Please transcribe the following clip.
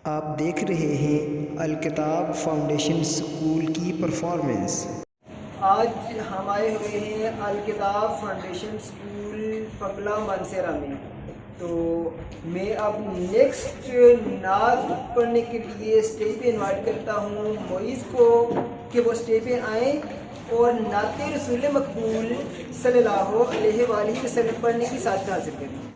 آپ دیکھ رہے ہیں الکتاب فاؤنڈیشن اسکول کی پرفارمنس۔ آج ہم آئے ہوئے ہیں الکتاب فاؤنڈیشن اسکول پگلا مانسہرہ میں۔ تو میں اب نیکسٹ نعت پڑھنے کے لیے اسٹیج پہ انوائٹ کرتا ہوں معیز کو کہ وہ اسٹیج پہ آئیں اور نعت رسول مقبول صلی اللہ علیہ وآلہ وسلم پڑھنے کی سعادت حاصل کریں۔